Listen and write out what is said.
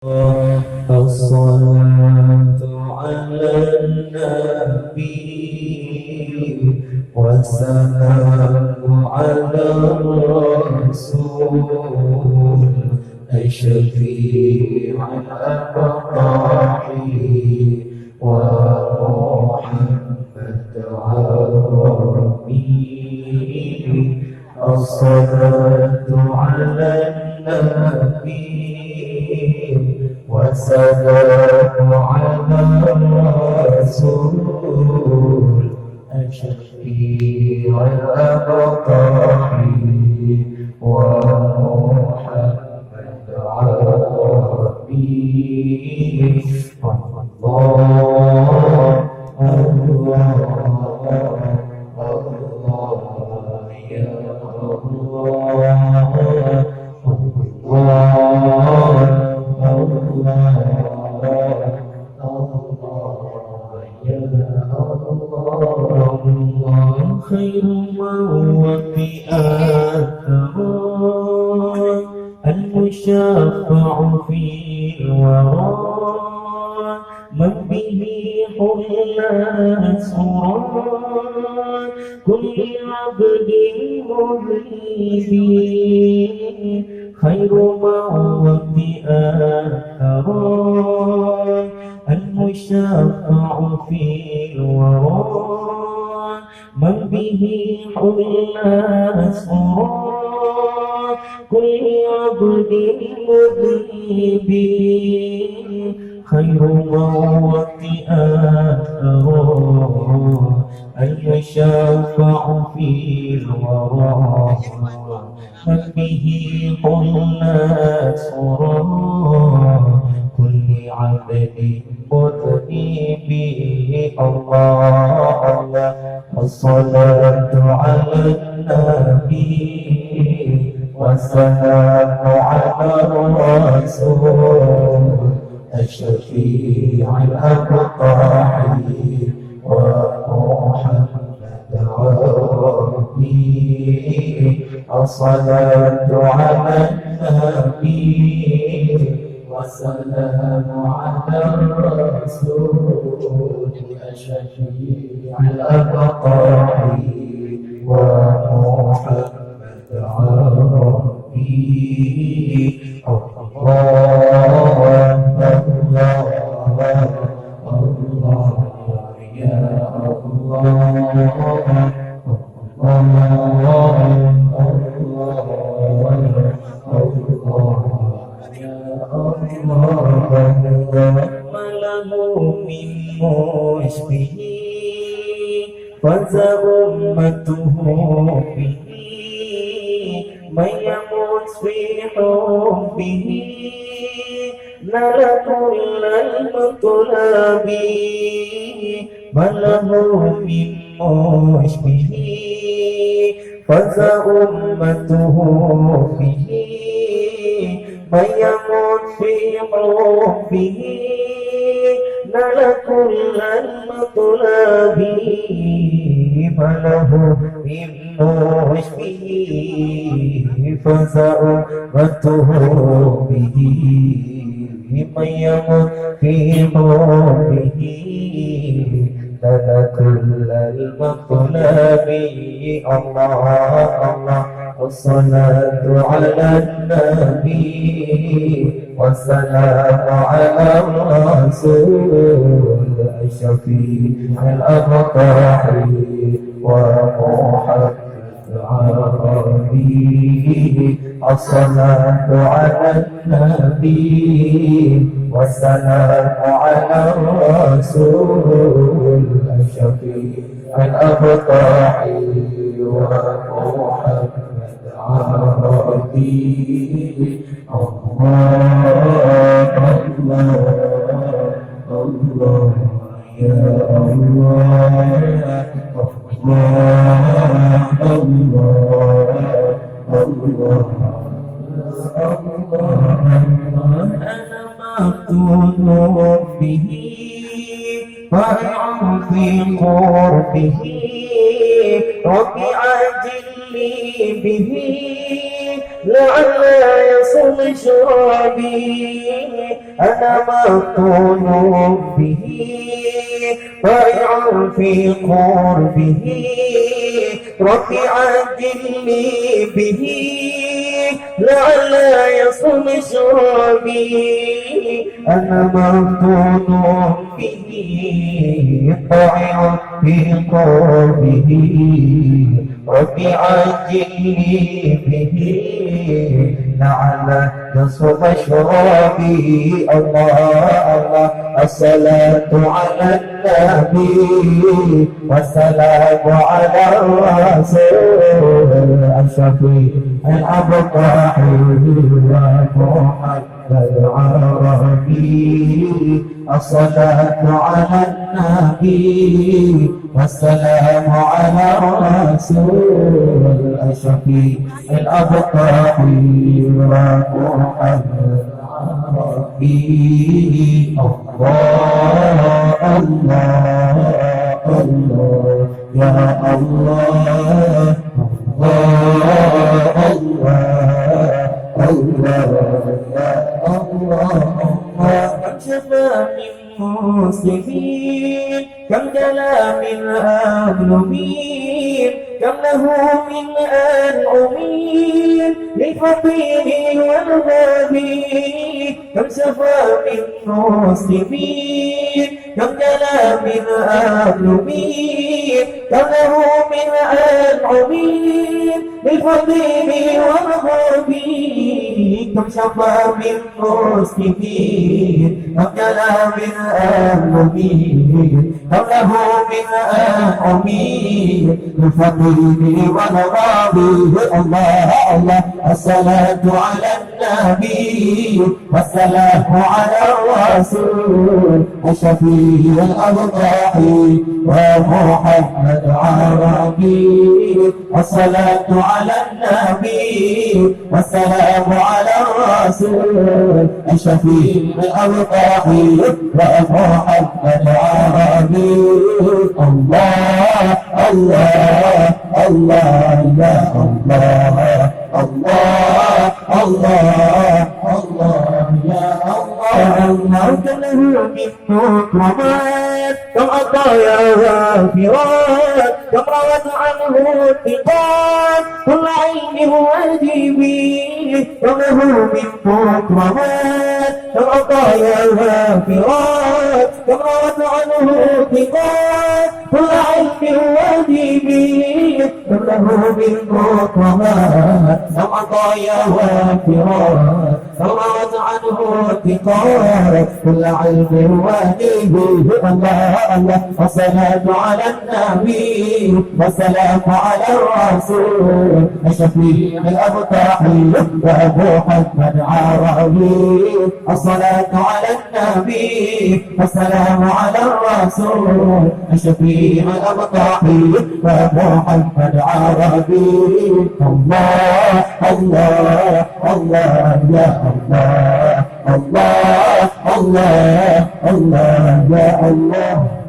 الصلاة على النبي والسلام على الرسول الشفيع الأبطحي ومحمد عربي. الصلاة على النبي والسلام على الرسول الشفيع الأبطحي ومحمد عربي. الله الله الله يا الله. خير موت آثر المشفع في الورى من به حلى سرى كل عبد مذنب. خير موت آثر المشفع في الورى من به حلى سرى كل عبد مذنب. خير موت آثر المشفع في الورى من به حلى سرى كل عبد مذنب. الله الله. الصلاة على النبي والسلام على الرسول الشفيع الأبطحي ومحمد عربي. الصلاة على النبي والسلام على الرسول الشفيع الأبطحي ومحمد عربي. الله الله الله يا الله الله ما له من مشبه فذا أمته به من يموت في حبه نال كل المطلب. ما له من مشبه فذا أمته به من يموت في حبه نال كل المطلب. ما له من مشبه فذا أمته به من يموت في حبه نال كل المطلب. الله الله. الصلاة على النبي والسلام على الرسول الشفيع الأبطحي ومحمد عربي. الصلاة على النبي والسلام على الرسول الشفيع الأبطحي ومحمد عربي. الله الله الله يا الله الله الله الله. أنا مفتون به ضائع في قربه رب عجل لي به لعل يصل شرابي أنا مفتون به طائع في قربه رب عجل لي به لعل يصل شرابي أنا مفتون به طائع في قربه رب عجل لي به لعل يصل شرابي الله الله الصلاة على النبي والسلام على الرسول الشفيع الأبطحي ومحمد العربي الصلاة على النبي والسلام على الرسول الشفيع الأبطحي ومحمد العربي الله الله الله يا الله الله الله الله يا الله كم شفى من مسلمين كم جلى من أظلمين كم له من أنعمين للفقير والغني كم شفى من مسلمين كم جلى من أظلمين كم له من أنعمين للفقير والغني كم شفى من مسلمين كم جلى من أظلمين كم له من أنعمين للفقير والغني الله الله الصلاة على النبي والسلام على الرسول الشفيع الأبطحي ومحمد عربي الصلاة على النبي والسلام على الرسول الشفيع الأبطحي ومحمد عربي الله الله الله يا الله الله الله الله يا الله الله له من مكرمات كم عطايا وافرات كم روت عنه الثقات كل عين واجبي كم له من مكرمات كم عطايا وافرات كم روت عنه الثقات كل عين واجبي كم له من مكرمات كم عطايا وافرات كم روت عنه الثقات كل علم واجبي الله الله والصلاة على النبي والسلام على الرسول الشفيع الأبطحي ومحمد عربي الصلاة على النبي والسلام على الرسول الشفيع الأبطحي ومحمد عربي الله الله الله يا الله الله الله الله يا الله